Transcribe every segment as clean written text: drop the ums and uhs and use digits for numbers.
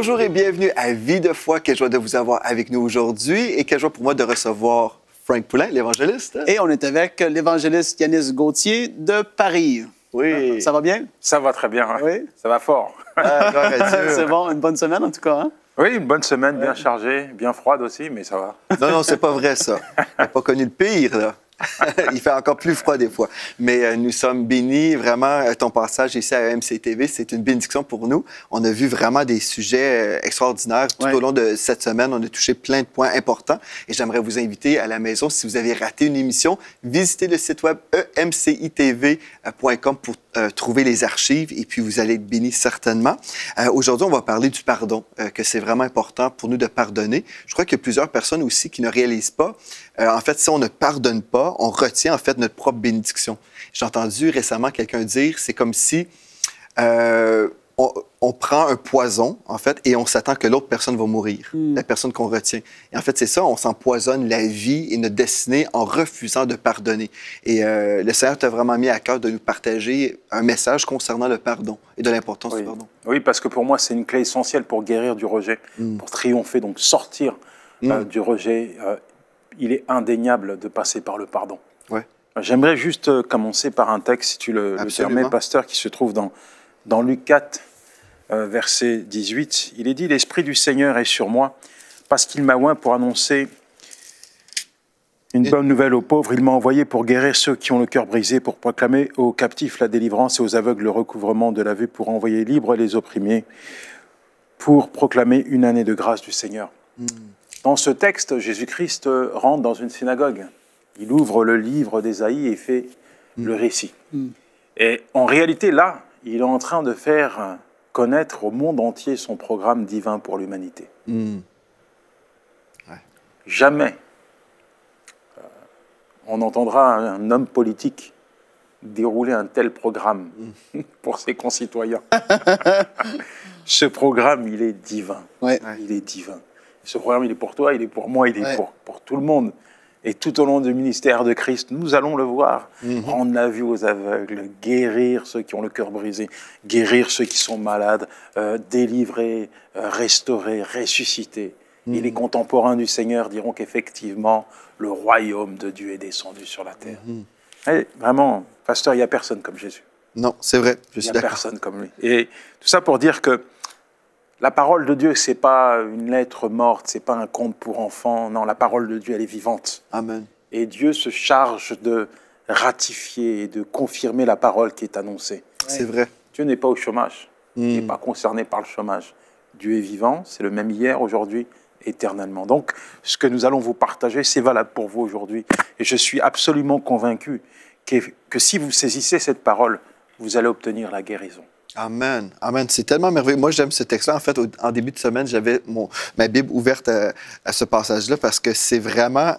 Bonjour et bienvenue à Vie de foi. Quelle joie de vous avoir avec nous aujourd'hui et quelle joie pour moi de recevoir Frank Poulin, l'évangéliste. Et on est avec l'évangéliste Yanis Gauthier de Paris. Oui. Ça va bien? Ça va très bien. Hein? Oui. Ça va fort. Ah, gloire à Dieu. C'est bon, une bonne semaine en tout cas. Hein? Oui, une bonne semaine, bien chargée, bien froide aussi, mais ça va. Non, non, c'est pas vrai ça. On n'a pas connu le pire, là. Il fait encore plus froid des fois. Mais nous sommes bénis. Vraiment, ton passage ici à MCTV, c'est une bénédiction pour nous. On a vu vraiment des sujets extraordinaires tout au long de cette semaine. On a touché plein de points importants. Et j'aimerais vous inviter à la maison, si vous avez raté une émission, visitez le site web emcitv.com pour trouver les archives et puis vous allez être bénis certainement. Aujourd'hui, on va parler du pardon, que c'est vraiment important pour nous de pardonner. Je crois qu'il y a plusieurs personnes aussi qui ne réalisent pas. En fait, si on ne pardonne pas, on retient en fait notre propre bénédiction. J'ai entendu récemment quelqu'un dire, c'est comme si on prend un poison, en fait, et on s'attend que l'autre personne va mourir, la personne qu'on retient. Et en fait, c'est ça, on s'empoisonne la vie et notre destinée en refusant de pardonner. Et le Seigneur t'a vraiment mis à cœur de nous partager un message concernant le pardon et de l'importance du pardon. Oui, parce que pour moi, c'est une clé essentielle pour guérir du rejet, pour triompher, donc sortir du rejet. Il est indéniable de passer par le pardon. Ouais. J'aimerais juste commencer par un texte, si tu le permets, pasteur, qui se trouve dans Luc 4, verset 18. Il est dit « L'Esprit du Seigneur est sur moi, parce qu'il m'a oint pour annoncer une bonne nouvelle aux pauvres. Il m'a envoyé pour guérir ceux qui ont le cœur brisé, pour proclamer aux captifs la délivrance et aux aveugles le recouvrement de la vue, pour envoyer libres les opprimés, pour proclamer une année de grâce du Seigneur. » Dans ce texte, Jésus-Christ rentre dans une synagogue. Il ouvre le livre d'Ésaïe et fait le récit. Et en réalité, là, il est en train de faire connaître au monde entier son programme divin pour l'humanité. Jamais on entendra un homme politique dérouler un tel programme pour ses concitoyens. Ce programme, il est divin. Il est divin. Ce programme, il est pour toi, il est pour moi, il est pour tout le monde. Et tout au long du ministère de Christ, nous allons le voir, rendre la vue aux aveugles, guérir ceux qui ont le cœur brisé, guérir ceux qui sont malades, délivrer, restaurer, ressusciter. Et les contemporains du Seigneur diront qu'effectivement, le royaume de Dieu est descendu sur la terre. Et vraiment, pasteur, il n'y a personne comme Jésus. Non, c'est vrai, je suis d'accord. Il n'y a personne comme lui. Et tout ça pour dire que la parole de Dieu, ce n'est pas une lettre morte, ce n'est pas un conte pour enfants. Non, la parole de Dieu, elle est vivante. Amen. Et Dieu se charge de ratifier et de confirmer la parole qui est annoncée. C'est vrai. Dieu n'est pas au chômage. Il n'est pas concerné par le chômage. Dieu est vivant, c'est le même hier, aujourd'hui, éternellement. Donc, ce que nous allons vous partager, c'est valable pour vous aujourd'hui. Et je suis absolument convaincu que si vous saisissez cette parole, vous allez obtenir la guérison. Amen. Amen. C'est tellement merveilleux. Moi, j'aime ce texte-là. En fait, en début de semaine, j'avais ma Bible ouverte à ce passage-là parce que c'est vraiment,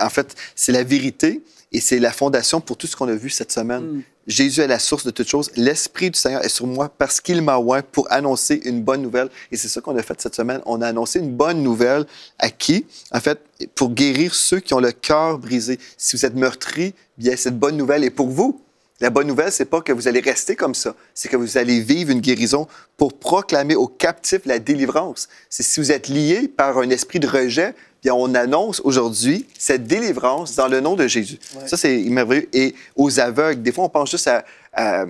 en fait, c'est la vérité et c'est la fondation pour tout ce qu'on a vu cette semaine. Jésus est la source de toutes choses. L'Esprit du Seigneur est sur moi parce qu'il m'a oint pour annoncer une bonne nouvelle. Et c'est ça qu'on a fait cette semaine. On a annoncé une bonne nouvelle à qui? En fait, pour guérir ceux qui ont le cœur brisé. Si vous êtes meurtri, bien, cette bonne nouvelle est pour vous. La bonne nouvelle, c'est pas que vous allez rester comme ça, c'est que vous allez vivre une guérison pour proclamer aux captifs la délivrance. C'est si vous êtes lié par un esprit de rejet, bien on annonce aujourd'hui cette délivrance dans le nom de Jésus. Ça, c'est merveilleux. Et aux aveugles, des fois, on pense juste à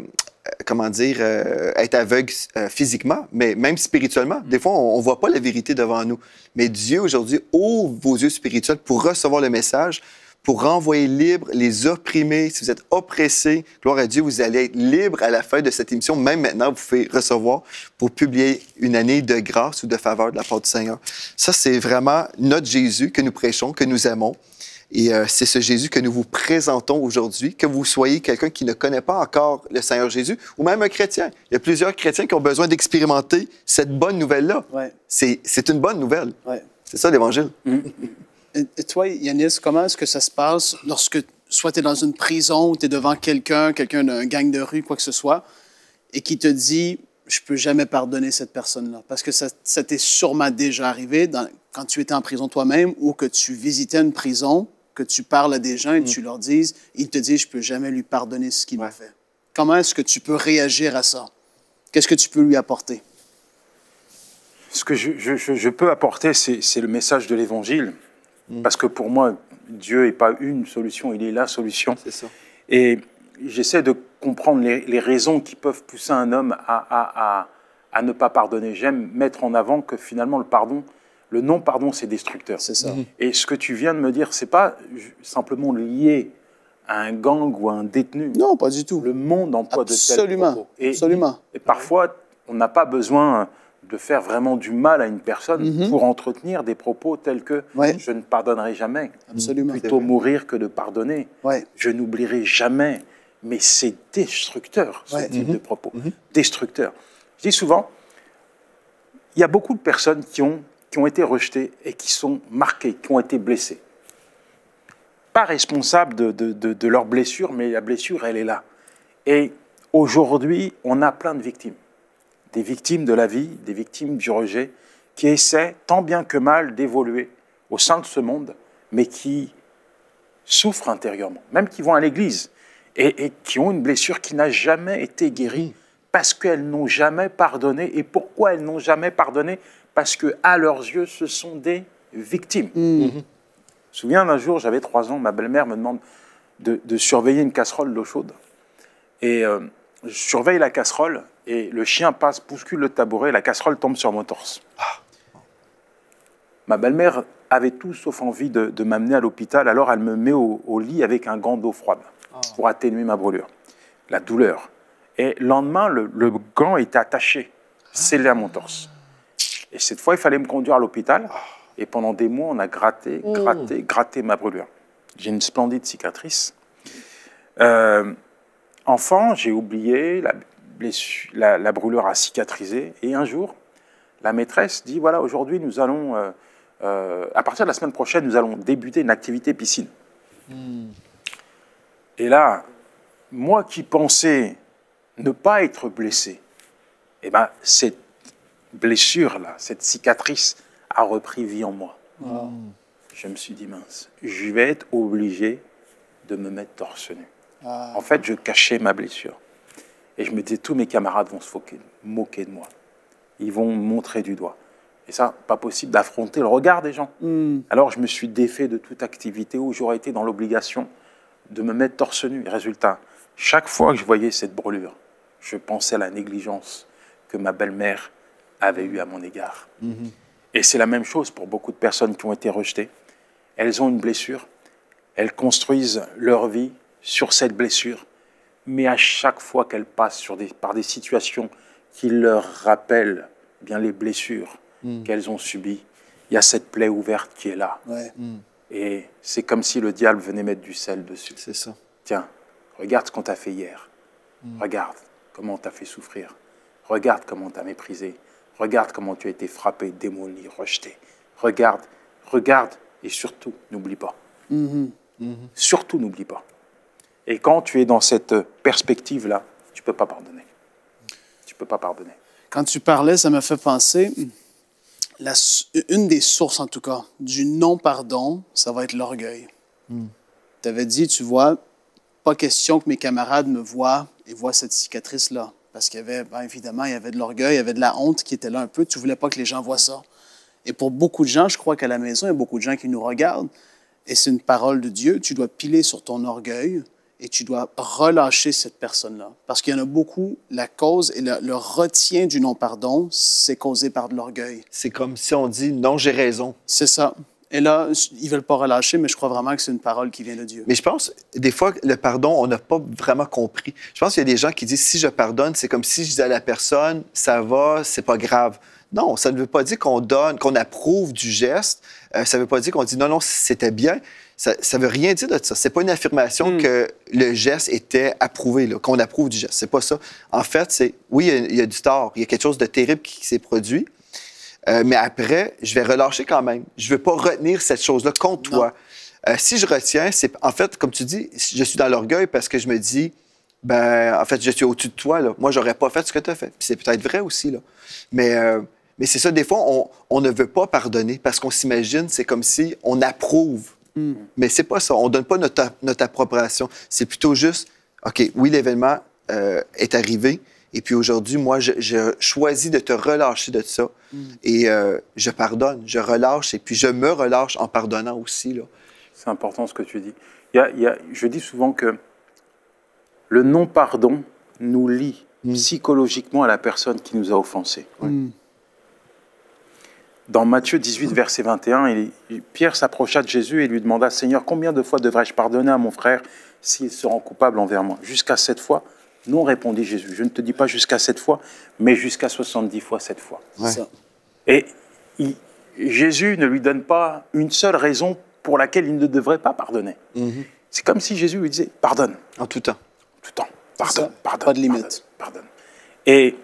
comment dire, être aveugle physiquement, mais même spirituellement. Des fois, on ne voit pas la vérité devant nous. Mais Dieu, aujourd'hui, ouvre vos yeux spirituels pour recevoir le message, pour renvoyer libre les opprimés. Si vous êtes oppressés, gloire à Dieu, vous allez être libre à la fin de cette émission. Même maintenant, vous pouvez recevoir pour publier une année de grâce ou de faveur de la part du Seigneur. Ça, c'est vraiment notre Jésus que nous prêchons, que nous aimons. Et c'est ce Jésus que nous vous présentons aujourd'hui, que vous soyez quelqu'un qui ne connaît pas encore le Seigneur Jésus, ou même un chrétien. Il y a plusieurs chrétiens qui ont besoin d'expérimenter cette bonne nouvelle-là. C'est une bonne nouvelle. C'est ça, l'Évangile. Et toi, Yanis, comment est-ce que ça se passe lorsque soit tu es dans une prison ou tu es devant quelqu'un d'un gang de rue, quoi que ce soit, et qui te dit « je peux jamais pardonner cette personne-là » parce que ça t'est sûrement déjà arrivé quand tu étais en prison toi-même ou que tu visitais une prison, que tu parles à des gens et tu leur dises, ils te disent « je peux jamais lui pardonner ce qu'il m'a fait ». Comment est-ce que tu peux réagir à ça? Qu'est-ce que tu peux lui apporter? Ce que je peux apporter, c'est le message de l'Évangile. Parce que pour moi, Dieu n'est pas une solution, il est la solution. C'est ça. Et j'essaie de comprendre les raisons qui peuvent pousser un homme à ne pas pardonner. J'aime mettre en avant que finalement, le non-pardon, c'est destructeur. C'est ça. Et ce que tu viens de me dire, ce n'est pas simplement lié à un gang ou à un détenu. Non, pas du tout. Le monde emploie de tels propos. Absolument. Et parfois, on n'a pas besoin de faire vraiment du mal à une personne pour entretenir des propos tels que je ne pardonnerai jamais. Absolument. Plutôt mourir que de pardonner. Ouais. Je n'oublierai jamais. Mais c'est destructeur, ce type de propos. Destructeur. Je dis souvent, il y a beaucoup de personnes qui ont été rejetées et qui sont marquées, qui ont été blessées. Pas responsables de leur blessure, mais la blessure, elle est là. Et aujourd'hui, on a plein de victimes. Des victimes de la vie, des victimes du rejet, qui essaient tant bien que mal d'évoluer au sein de ce monde, mais qui souffrent intérieurement, même qui vont à l'église et qui ont une blessure qui n'a jamais été guérie parce qu'elles n'ont jamais pardonné. Et pourquoi elles n'ont jamais pardonné? Parce qu'à leurs yeux, ce sont des victimes. Je me souviens d'un jour, j'avais 3 ans, ma belle-mère me demande de surveiller une casserole d'eau chaude. Et je surveille la casserole et le chien passe, bouscule le tabouret, la casserole tombe sur mon torse. Ma belle-mère avait tout sauf envie de m'amener à l'hôpital, alors elle me met au lit avec un gant d'eau froide pour atténuer ma brûlure, la douleur. Et le lendemain, le gant était attaché, scellé à mon torse. Et cette fois, il fallait me conduire à l'hôpital. Et pendant des mois, on a gratté ma brûlure. J'ai une splendide cicatrice. Enfant, j'ai oublié, la brûlure a cicatrisé. Et un jour, la maîtresse dit, voilà, aujourd'hui, nous allons, à partir de la semaine prochaine, nous allons débuter une activité piscine. Et là, moi qui pensais ne pas être blessé, eh ben, cette blessure-là, cette cicatrice a repris vie en moi. Je me suis dit, mince, je vais être obligé de me mettre torse nu. En fait, je cachais ma blessure. Et je me disais, tous mes camarades vont se moquer de moi. Ils vont me montrer du doigt. Et ça, pas possible d'affronter le regard des gens. Alors, je me suis défait de toute activité où j'aurais été dans l'obligation de me mettre torse nu. Et résultat, chaque fois que je voyais cette brûlure, je pensais à la négligence que ma belle-mère avait eue à mon égard. Et c'est la même chose pour beaucoup de personnes qui ont été rejetées. Elles ont une blessure, elles construisent leur vie sur cette blessure, mais à chaque fois qu'elles passent par des situations qui leur rappellent bien les blessures qu'elles ont subies, il y a cette plaie ouverte qui est là. Et c'est comme si le diable venait mettre du sel dessus. C'est ça. Tiens, regarde ce qu'on t'a fait hier. Regarde comment on t'a fait souffrir. Regarde comment on t'a méprisé. Regarde comment tu as été frappé, démoli, rejeté. Regarde, et surtout, n'oublie pas. Surtout, n'oublie pas. Et quand tu es dans cette perspective-là, tu ne peux pas pardonner. Tu ne peux pas pardonner. Quand tu parlais, ça m'a fait penser, une des sources en tout cas, du non-pardon, ça va être l'orgueil. Tu avais dit, tu vois, pas question que mes camarades me voient et voient cette cicatrice-là. Parce qu'il y avait, bien évidemment, il y avait de l'orgueil, il y avait de la honte qui était là un peu. Tu ne voulais pas que les gens voient ça. Et pour beaucoup de gens, je crois qu'à la maison, il y a beaucoup de gens qui nous regardent. Et c'est une parole de Dieu. Tu dois piler sur ton orgueil et tu dois relâcher cette personne-là. Parce qu'il y en a beaucoup, la cause et le retien du non-pardon, c'est causé par de l'orgueil. C'est comme si on dit « non, j'ai raison ». C'est ça. Et là, ils ne veulent pas relâcher, mais je crois vraiment que c'est une parole qui vient de Dieu. Mais je pense, des fois, le pardon, on n'a pas vraiment compris. Je pense qu'il y a des gens qui disent, si je pardonne, c'est comme si je disais à la personne, ça va, c'est pas grave. Non, ça ne veut pas dire qu'on donne, qu'on approuve du geste. Ça ne veut pas dire qu'on dit, non, non, c'était bien. Ça ne veut rien dire de ça. C'est pas une affirmation que le geste était approuvé, là, qu'on approuve du geste. C'est pas ça. En fait, c'est, oui, il y a du tort. Il y a quelque chose de terrible qui s'est produit. Mais après, je vais relâcher quand même. Je ne veux pas retenir cette chose-là contre toi. Si je retiens, c'est en fait, comme tu dis, je suis dans l'orgueil parce que je me dis, ben, en fait, je suis au-dessus de toi. Là. Moi, je n'aurais pas fait ce que tu as fait. Puis c'est peut-être vrai aussi. Là. Mais c'est ça, des fois, on ne veut pas pardonner parce qu'on s'imagine, c'est comme si on approuve. Mais c'est pas ça. On ne donne pas notre approbation. C'est plutôt juste, OK, oui, l'événement est arrivé, Et puis aujourd'hui, moi, je choisis de te relâcher de ça. Et je pardonne, je relâche, et puis je me relâche en pardonnant aussi, là. C'est important ce que tu dis. Je dis souvent que le non-pardon nous lie psychologiquement à la personne qui nous a offensés. Dans Matthieu 18, verset 21, Pierre s'approcha de Jésus et lui demanda « Seigneur, combien de fois devrais-je pardonner à mon frère s'il se rend coupable envers moi ?» Jusqu'à 7 fois. Non, répondit Jésus. Je ne te dis pas jusqu'à 7 fois, mais jusqu'à 70 fois 7 fois. Ouais. Et Jésus ne lui donne pas une seule raison pour laquelle il ne devrait pas pardonner. C'est comme si Jésus lui disait « Pardonne. » En tout temps. En tout temps. Pardonne. Pardonne. Pas de limite. Pardonne. Et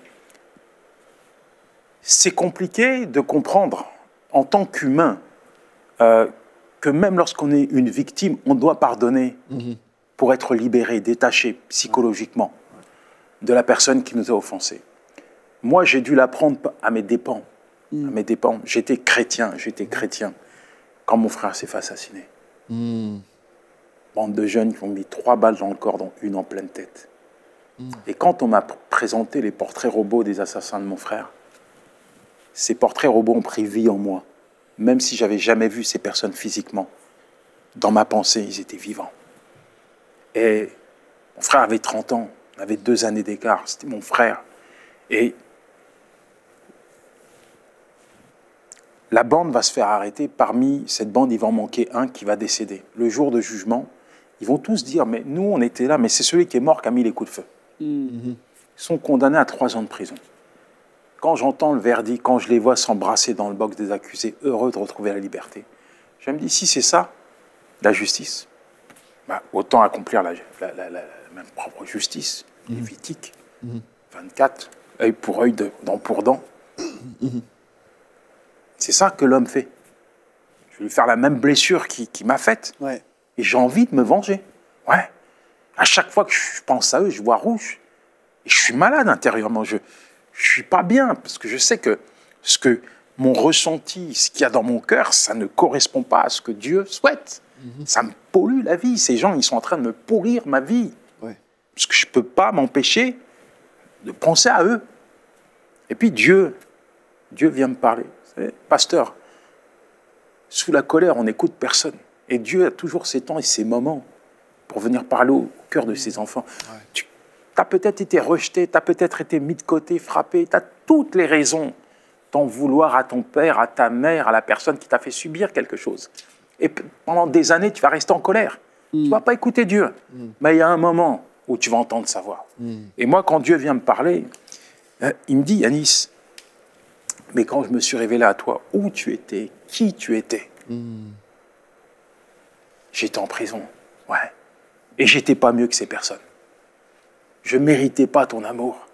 c'est compliqué de comprendre en tant qu'humain que même lorsqu'on est une victime, on doit pardonner pour être libéré, détaché psychologiquement de la personne qui nous a offensés. Moi, j'ai dû l'apprendre à mes dépens. À mes dépens. J'étais chrétien quand mon frère s'est fait assassiner. Bande de jeunes qui ont mis 3 balles dans le corps, dont une en pleine tête. Et quand on m'a présenté les portraits robots des assassins de mon frère, ces portraits robots ont pris vie en moi. Même si j'avais jamais vu ces personnes physiquement, dans ma pensée, ils étaient vivants. Et mon frère avait 30 ans, on avait 2 années d'écart, c'était mon frère. Et la bande va se faire arrêter. Parmi cette bande, il va en manquer un qui va décéder. Le jour de jugement, ils vont tous dire « Mais nous, on était là, mais c'est celui qui est mort qui a mis les coups de feu. » Ils sont condamnés à 3 ans de prison. Quand j'entends le verdict, quand je les vois s'embrasser dans le box des accusés, heureux de retrouver la liberté, je me dis, si c'est ça, la justice, bah, autant accomplir la même propre justice, lévitique, 24, œil pour œil, dent pour dent. C'est ça que l'homme fait. Je vais lui faire la même blessure qu'il m'a faite. Ouais. Et j'ai envie de me venger. Ouais. À chaque fois que je pense à eux, je vois rouge. Et je suis malade intérieurement. Je suis pas bien, parce que je sais que mon ressenti, ce qu'il y a dans mon cœur, ça ne correspond pas à ce que Dieu souhaite. Ça me pollue la vie. Ces gens, ils sont en train de me pourrir ma vie. Ouais. Parce que je ne peux pas m'empêcher de penser à eux. Et puis Dieu vient me parler. Vous savez, pasteur, sous la colère, on n'écoute personne. Et Dieu a toujours ses temps et ses moments pour venir parler au cœur de ses enfants. Ouais. Tu as peut-être été rejeté, tu as peut-être été mis de côté, frappé, tu as toutes les raisons d'en vouloir à ton père, à ta mère, à la personne qui t'a fait subir quelque chose. Et pendant des années, tu vas rester en colère. Tu ne vas pas écouter Dieu. Mais il y a un moment où tu vas entendre sa voix. Et moi, quand Dieu vient me parler, il me dit, Yanis, mais quand je me suis révélé à toi, où tu étais, qui tu étais, j'étais en prison, ouais. Et j'étais pas mieux que ces personnes. Je méritais pas ton amour.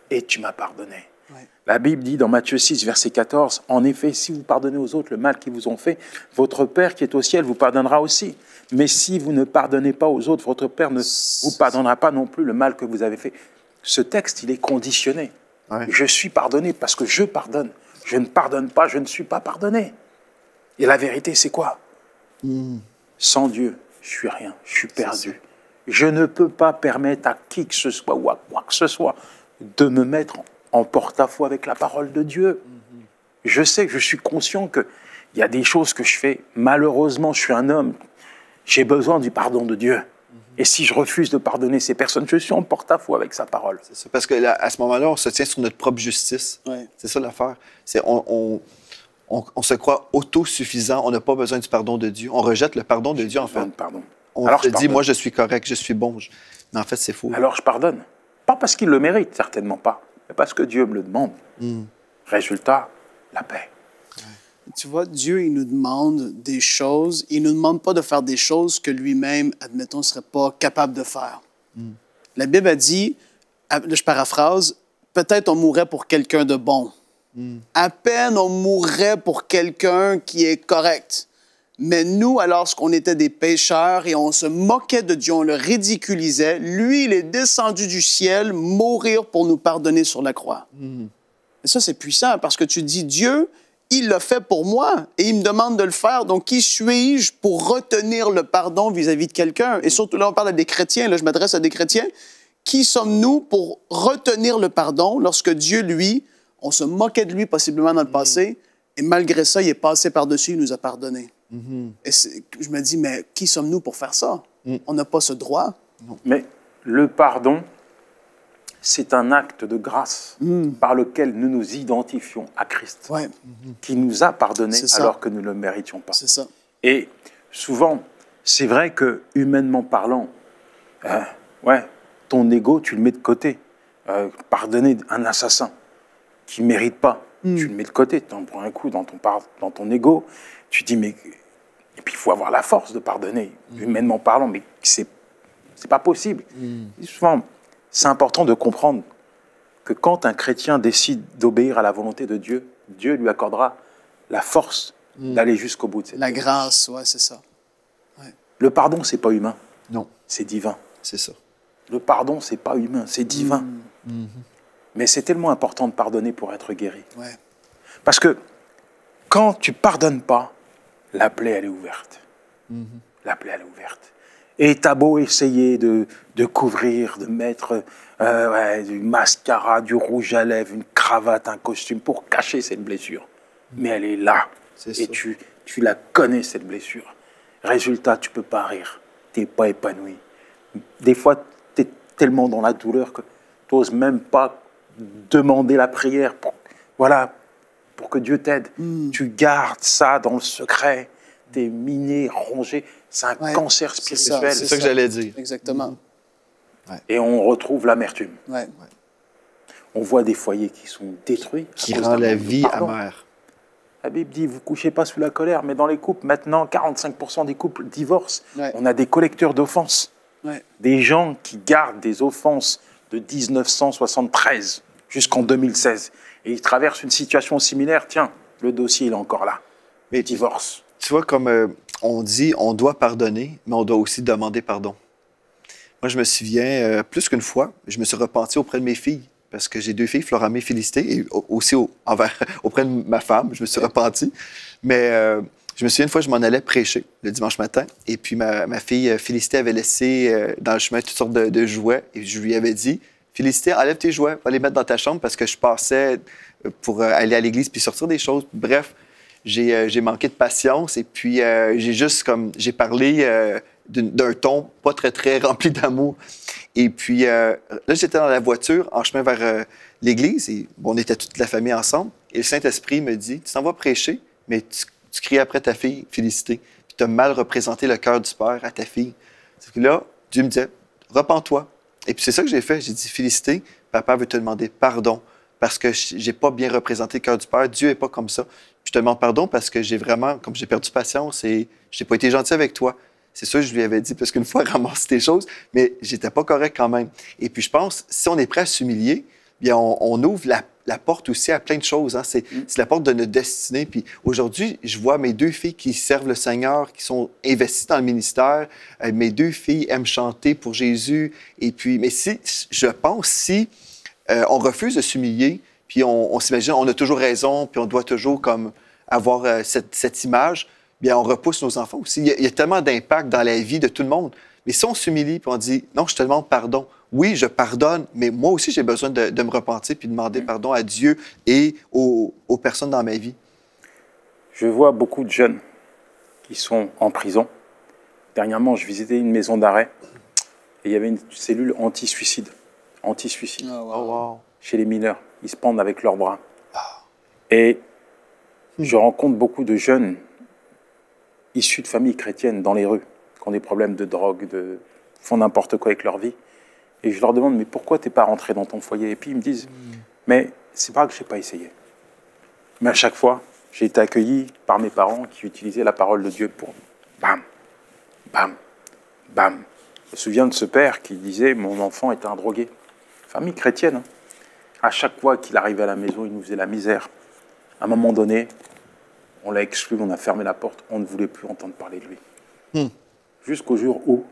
Et tu m'as pardonné. Ouais. La Bible dit dans Matthieu 6, verset 14, « En effet, si vous pardonnez aux autres le mal qu'ils vous ont fait, votre Père qui est au ciel vous pardonnera aussi. Mais si vous ne pardonnez pas aux autres, votre Père ne vous pardonnera pas non plus le mal que vous avez fait. » Ce texte, il est conditionné. Ouais. Je suis pardonné parce que je pardonne. Je ne pardonne pas, je ne suis pas pardonné. Et la vérité, c'est quoi? Sans Dieu, je suis rien, je suis perdu. Je ne peux pas permettre à qui que ce soit ou à quoi que ce soit de me mettre en porte-à-faux avec la parole de Dieu. Je sais que je suis conscient qu'il y a des choses que je fais. Malheureusement, je suis un homme. J'ai besoin du pardon de Dieu. Et si je refuse de pardonner ces personnes, je suis en porte-à-faux avec sa parole. C'est ça, parce qu'à ce moment-là, on se tient sur notre propre justice. Ouais. C'est ça l'affaire. On se croit autosuffisant. On n'a pas besoin du pardon de Dieu. On rejette le pardon de Dieu, en fait. Pardon. On se dit, moi, je suis correct, je suis bon. Mais en fait, c'est faux. Alors, je pardonne. Pas parce qu'il le mérite, certainement pas, mais parce que Dieu me le demande. Résultat, la paix. Tu vois, Dieu, il nous demande des choses. Il ne nous demande pas de faire des choses que lui-même, admettons, ne serait pas capable de faire. La Bible a dit, là, je paraphrase, peut-être on mourrait pour quelqu'un de bon. À peine on mourrait pour quelqu'un qui est correct. Mais nous, alors qu'on était des pécheurs et on se moquait de Dieu, on le ridiculisait, lui, il est descendu du ciel mourir pour nous pardonner sur la croix. Et ça, c'est puissant parce que tu dis, Dieu, il l'a fait pour moi et il me demande de le faire. Donc, qui suis-je pour retenir le pardon vis-à-vis de quelqu'un? Et surtout, là, on parle à des chrétiens, là, je m'adresse à des chrétiens. qui sommes-nous pour retenir le pardon lorsque Dieu, lui, on se moquait de lui possiblement dans le passé, et malgré ça, il est passé par-dessus, il nous a pardonné. Et je me dis, mais qui sommes-nous pour faire ça? On n'a pas ce droit. Mais le pardon, c'est un acte de grâce par lequel nous nous identifions à Christ, qui nous a pardonné alors que nous ne le méritions pas. C'est ça. Et souvent, c'est vrai que, humainement parlant, ton ego, tu le mets de côté. Pardonner un assassin qui ne mérite pas, tu le mets de côté, tu en prends un coup dans ton ego, tu dis, mais... Et puis, il faut avoir la force de pardonner, humainement parlant, mais c'est pas possible. Et souvent, c'est important de comprendre que quand un chrétien décide d'obéir à la volonté de Dieu, Dieu lui accordera la force d'aller jusqu'au bout de cette La grâce, ouais, c'est ça. Ouais. Le pardon, c'est pas humain. Non. C'est divin. C'est ça. Le pardon, c'est pas humain, c'est divin. Mais c'est tellement important de pardonner pour être guéri. Ouais. Parce que quand tu pardonnes pas, la plaie, elle est ouverte. La plaie, elle est ouverte. Et t'as beau essayer de couvrir, de mettre du mascara, du rouge à lèvres, une cravate, un costume pour cacher cette blessure. Mais elle est là. Et tu la connais, cette blessure. Résultat, tu peux pas rire. T'es pas épanoui. Des fois, t'es tellement dans la douleur que t'oses même pas demander la prière pour que Dieu t'aide. Tu gardes ça dans le secret. T'es miné, rongé. C'est un cancer spirituel. C'est ça que j'allais dire. Exactement. Et on retrouve l'amertume. Ouais. On voit des foyers qui sont détruits. Qui rend la vie amère. La Bible dit, vous ne couchez pas sous la colère, mais dans les couples, maintenant, 45% des couples divorcent. On a des collecteurs d'offenses. Des gens qui gardent des offenses de 1973 jusqu'en 2016. Et ils traversent une situation similaire. Tiens, le dossier, il est encore là. Mais divorce. Tu vois, comme on dit, on doit pardonner, mais on doit aussi demander pardon. Moi, je me souviens, plus qu'une fois, je me suis repenti auprès de mes filles, parce que j'ai 2 filles, Floramé et Félicité, et aussi auprès de ma femme, je me suis repenti. Mais je me souviens, une fois, je m'en allais prêcher le dimanche matin, et puis ma fille Félicité avait laissé dans le chemin toutes sortes de jouets, et je lui avais dit, Félicité, enlève tes jouets, va les mettre dans ta chambre, parce que je passais pour aller à l'église puis sortir des choses. Bref, j'ai manqué de patience, et puis j'ai parlé d'un ton pas très, très rempli d'amour. Et puis là, j'étais dans la voiture, en chemin vers l'église, et on était toute la famille ensemble, et le Saint-Esprit me dit, tu t'en vas prêcher, mais tu cries après ta fille, Félicité, puis tu as mal représenté le cœur du Père à ta fille. Que là, Dieu me disait, repens-toi. Et puis c'est ça que j'ai fait, j'ai dit, Félicité, papa veut te demander pardon, parce que j'ai pas bien représenté le cœur du Père, Dieu est pas comme ça. Puis je te demande pardon parce que j'ai perdu patience et j'ai pas été gentil avec toi. C'est ça que je lui avais dit, parce qu'une fois, ramasse tes choses, mais j'étais pas correct quand même. Et puis je pense, si on est prêt à s'humilier, bien on ouvre la porte aussi à plein de choses. Hein. C'est la porte de notre destinée. Puis aujourd'hui, je vois mes 2 filles qui servent le Seigneur, qui sont investies dans le ministère. Mes 2 filles aiment chanter pour Jésus. Et puis, mais je pense, si on refuse de s'humilier, puis on s'imagine, on a toujours raison, puis on doit toujours comme avoir cette image, bien, on repousse nos enfants aussi. Il y a tellement d'impact dans la vie de tout le monde. Mais si on s'humilie, puis on dit, non, je te demande pardon. Oui, je pardonne, mais moi aussi, j'ai besoin de me repentir puis de demander pardon à Dieu et aux personnes dans ma vie. Je vois beaucoup de jeunes qui sont en prison. Dernièrement, je visitais une maison d'arrêt et il y avait une cellule anti-suicide. Anti-suicide. Oh, wow. Chez les mineurs. Ils se pendent avec leurs bras. Et je rencontre beaucoup de jeunes issus de familles chrétiennes dans les rues, qui ont des problèmes de drogue, font n'importe quoi avec leur vie. Et je leur demande, mais pourquoi tu n'es pas rentré dans ton foyer? Et puis ils me disent, mais c'est pas que je n'ai pas essayé. Mais à chaque fois, j'ai été accueilli par mes parents qui utilisaient la parole de Dieu pour bam, bam, bam. Je me souviens de ce père qui disait, mon enfant était un drogué. Famille chrétienne. Hein. À chaque fois qu'il arrivait à la maison, il nous faisait la misère. À un moment donné, on l'a exclu, on a fermé la porte, on ne voulait plus entendre parler de lui. Jusqu'au jour où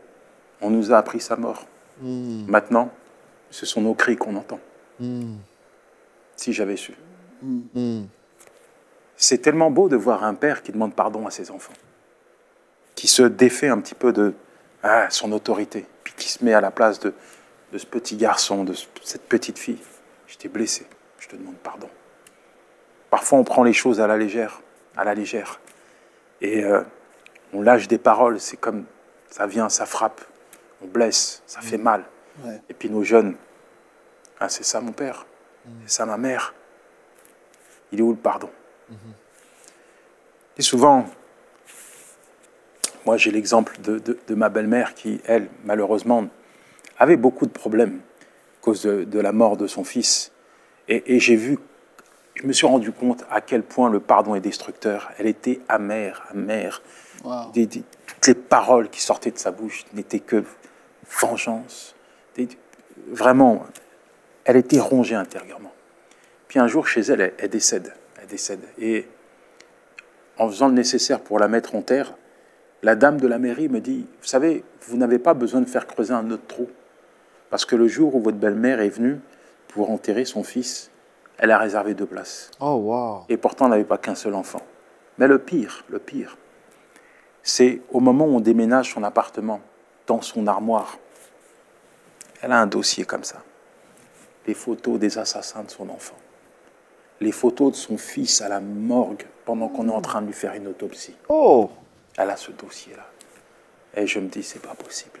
on nous a appris sa mort. Maintenant, ce sont nos cris qu'on entend. Si j'avais su. C'est tellement beau de voir un père qui demande pardon à ses enfants, qui se défait un petit peu de son autorité, puis qui se met à la place de ce petit garçon, de cette petite fille. Je t'ai blessé, je te demande pardon. Parfois, on prend les choses à la légère. Et on lâche des paroles, c'est comme ça vient, ça frappe, on blesse, ça fait mal. Ouais. Et puis nos jeunes, ah, c'est ça mon père, c'est ça ma mère. Il est où le pardon? Et souvent, moi j'ai l'exemple de ma belle-mère qui, elle, malheureusement, avait beaucoup de problèmes à cause de la mort de son fils. Et je me suis rendu compte à quel point le pardon est destructeur. Elle était amère. Wow. Toutes les paroles qui sortaient de sa bouche n'étaient que vengeance. Vraiment, elle était rongée intérieurement. Puis un jour, chez elle, elle décède. Et en faisant le nécessaire pour la mettre en terre, la dame de la mairie me dit, vous savez, vous n'avez pas besoin de faire creuser un autre trou. Parce que le jour où votre belle-mère est venue pour enterrer son fils, elle a réservé 2 places. Oh, wow. Et pourtant, elle n'avait pas qu'un seul enfant. Mais le pire, c'est au moment où on déménage son appartement, dans son armoire, elle a un dossier comme ça. Les photos des assassins de son enfant. Les photos de son fils à la morgue pendant qu'on est en train de lui faire une autopsie. Oh! Elle a ce dossier-là. Et je me dis, c'est pas possible.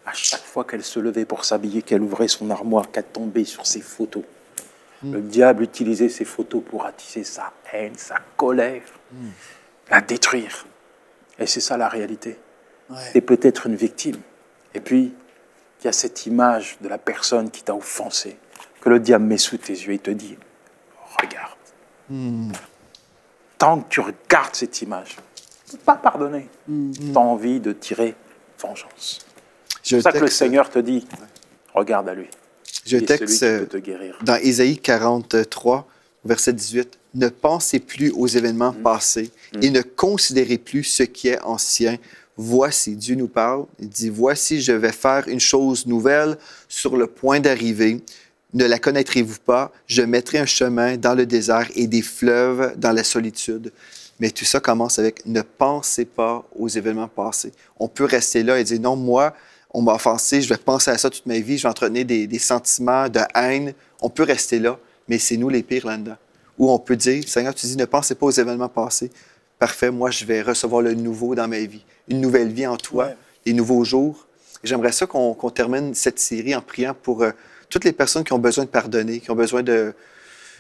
À chaque fois qu'elle se levait pour s'habiller, qu'elle ouvrait son armoire, qu'elle tombait sur ses photos, le diable utilisait ces photos pour attiser sa haine, sa colère, la détruire. Et c'est ça la réalité. Ouais. T'es peut-être une victime. Et puis, il y a cette image de la personne qui t'a offensé, que le diable met sous tes yeux et te dit, regarde. Tant que tu regardes cette image, tu ne peux pas pardonner. Tu as envie de tirer vengeance. C'est pour ça que le Seigneur te dit, regarde à lui. Je texte dans Ésaïe 43, verset 18, « Ne pensez plus aux événements passés et ne considérez plus ce qui est ancien. Voici, Dieu nous parle, il dit, voici, je vais faire une chose nouvelle sur le point d'arriver. Ne la connaîtrez-vous pas? Je mettrai un chemin dans le désert et des fleuves dans la solitude. » Mais tout ça commence avec « Ne pensez pas aux événements passés. » On peut rester là et dire « Non, moi, on m'a offensé, je vais penser à ça toute ma vie, je vais entretenir des sentiments de haine. » On peut rester là, mais c'est nous les pires là-dedans. Ou on peut dire « Seigneur, tu dis, ne pensez pas aux événements passés. Parfait, moi, je vais recevoir le nouveau dans ma vie. Une nouvelle vie en toi, des nouveaux jours. » J'aimerais ça qu'on termine cette série en priant pour toutes les personnes qui ont besoin de pardonner, qui ont besoin de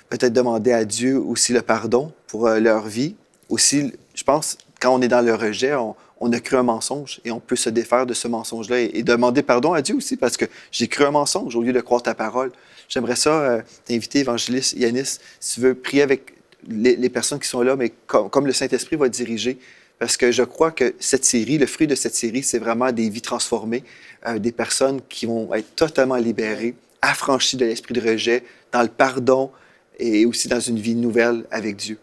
peut-être demander à Dieu aussi le pardon pour leur vie. Aussi, je pense, quand on est dans le rejet, on a cru un mensonge et on peut se défaire de ce mensonge-là et demander pardon à Dieu aussi parce que j'ai cru un mensonge au lieu de croire ta parole. J'aimerais ça t'inviter, évangéliste Yanis, si tu veux prier avec les personnes qui sont là, mais comme le Saint-Esprit va diriger. Parce que je crois que cette série, le fruit de cette série, c'est vraiment des vies transformées, des personnes qui vont être totalement libérées, affranchies de l'esprit de rejet, dans le pardon et aussi dans une vie nouvelle avec Dieu.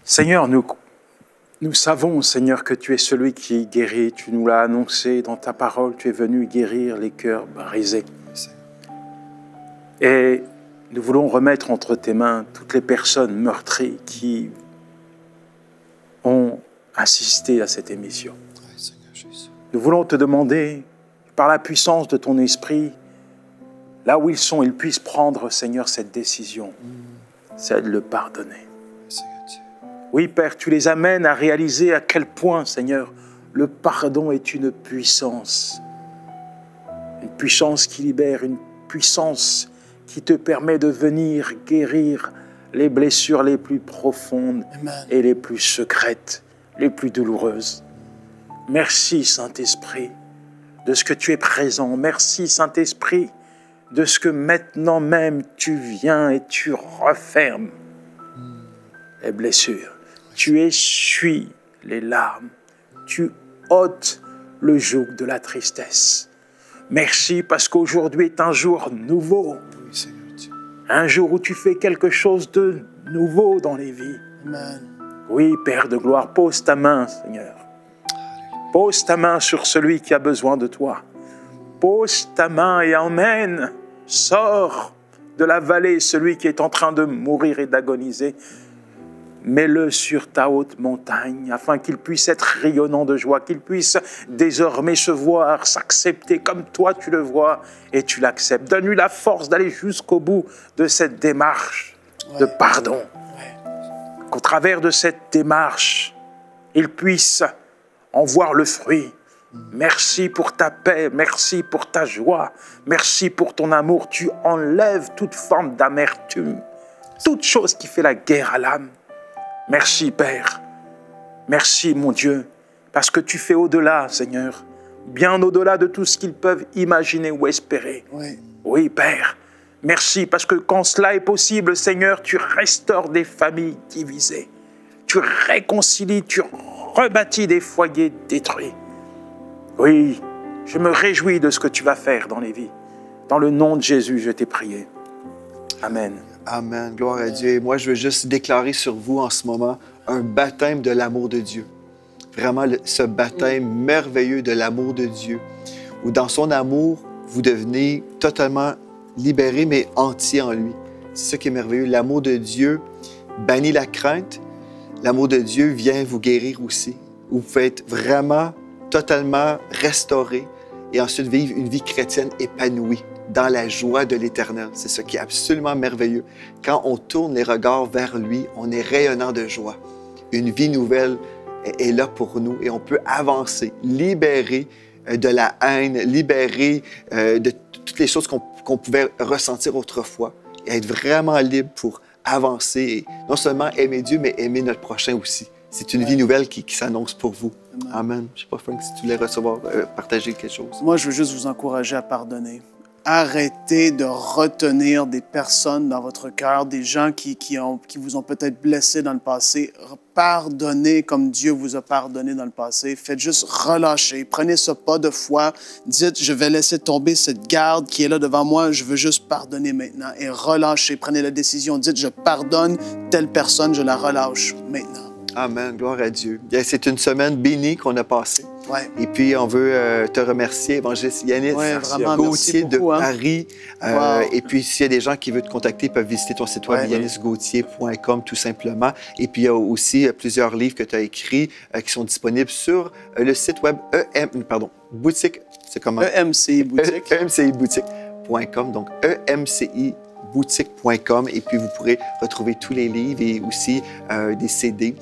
Seigneur, nous savons, Seigneur, que tu es celui qui guérit. Tu nous l'as annoncé dans ta parole. Tu es venu guérir les cœurs brisés. Et nous voulons remettre entre tes mains toutes les personnes meurtries qui ont assisté à cette émission. Nous voulons te demander, par la puissance de ton esprit, là où ils sont, ils puissent prendre, Seigneur, cette décision, c'est de le pardonner. Oui, Père, tu les amènes à réaliser à quel point, Seigneur, le pardon est une puissance qui libère, une puissance qui te permet de venir guérir les blessures les plus profondes et les plus secrètes, les plus douloureuses. Merci, Saint-Esprit, de ce que tu es présent. Merci, Saint-Esprit, de ce que maintenant même tu viens et tu refermes les blessures. Tu essuies les larmes. Tu ôtes le joug de la tristesse. Merci parce qu'aujourd'hui est un jour nouveau. Un jour où tu fais quelque chose de nouveau dans les vies. Amen. Oui, Père de gloire, pose ta main, Seigneur. Pose ta main sur celui qui a besoin de toi. Pose ta main et emmène, sors de la vallée celui qui est en train de mourir et d'agoniser. Mets-le sur ta haute montagne, afin qu'il puisse être rayonnant de joie, qu'il puisse désormais se voir, s'accepter comme toi tu le vois et tu l'acceptes. Donne-lui la force d'aller jusqu'au bout de cette démarche de pardon. Qu'au travers de cette démarche, il puisse en voir le fruit. Merci pour ta paix, merci pour ta joie, merci pour ton amour. Tu enlèves toute forme d'amertume, toute chose qui fait la guerre à l'âme. Merci, Père. Merci, mon Dieu, parce que tu fais au-delà, Seigneur, bien au-delà de tout ce qu'ils peuvent imaginer ou espérer. Oui, Père. Merci, parce que quand cela est possible, Seigneur, tu restaures des familles divisées. Tu réconcilies, tu rebâtis des foyers détruits. Oui, je me réjouis de ce que tu vas faire dans les vies. Dans le nom de Jésus, je t'ai prié. Amen. Amen. Gloire à Dieu. Et moi, je veux juste déclarer sur vous en ce moment un baptême de l'amour de Dieu. Vraiment, ce baptême merveilleux de l'amour de Dieu, où dans son amour, vous devenez totalement libéré, mais entier en lui. C'est ça qui est merveilleux. L'amour de Dieu bannit la crainte. L'amour de Dieu vient vous guérir aussi. Vous pouvez être vraiment, totalement restauré et ensuite vivre une vie chrétienne épanouie dans la joie de l'Éternel. C'est ce qui est absolument merveilleux. Quand on tourne les regards vers lui, on est rayonnant de joie. Une vie nouvelle est là pour nous et on peut avancer, libéré de la haine, libéré de toutes les choses qu'on pouvait ressentir autrefois et être vraiment libre pour avancer et non seulement aimer Dieu, mais aimer notre prochain aussi. C'est une vie nouvelle qui s'annonce pour vous. Amen. Je ne sais pas, Frank, si tu voulais recevoir, partager quelque chose. Moi, je veux juste vous encourager à pardonner. Arrêtez de retenir des personnes dans votre cœur, des gens qui vous ont peut-être blessé dans le passé. Pardonnez comme Dieu vous a pardonné dans le passé. Faites juste relâcher. Prenez ce pas de foi. Dites, je vais laisser tomber cette garde qui est là devant moi. Je veux juste pardonner maintenant. Et relâchez. Prenez la décision. Dites, je pardonne telle personne, je la relâche maintenant. Amen. Gloire à Dieu. C'est une semaine bénie qu'on a passée. Ouais. Et puis, on veut te remercier, évangéliste Yanis Gauthier de Paris. Wow. Et puis, s'il y a des gens qui veulent te contacter, ils peuvent visiter ton site web, yanisgauthier.com, tout simplement. Et puis, il y a aussi plusieurs livres que tu as écrits qui sont disponibles sur le site web boutique. C'est comment? EMCI Boutique. EMCIboutique.com. Donc, EMCIboutique.com. Et puis, vous pourrez retrouver tous les livres et aussi des CD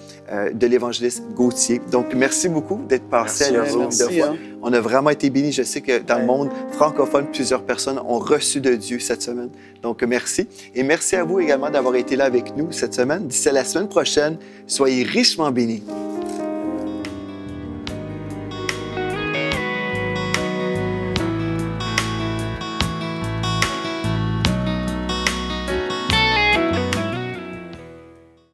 de l'évangéliste Gauthier. Donc, merci beaucoup d'être passé à nous deux fois. On a vraiment été bénis. Je sais que dans le monde francophone, plusieurs personnes ont reçu de Dieu cette semaine. Donc, merci. Et merci à vous également d'avoir été là avec nous cette semaine. D'ici à la semaine prochaine, soyez richement bénis.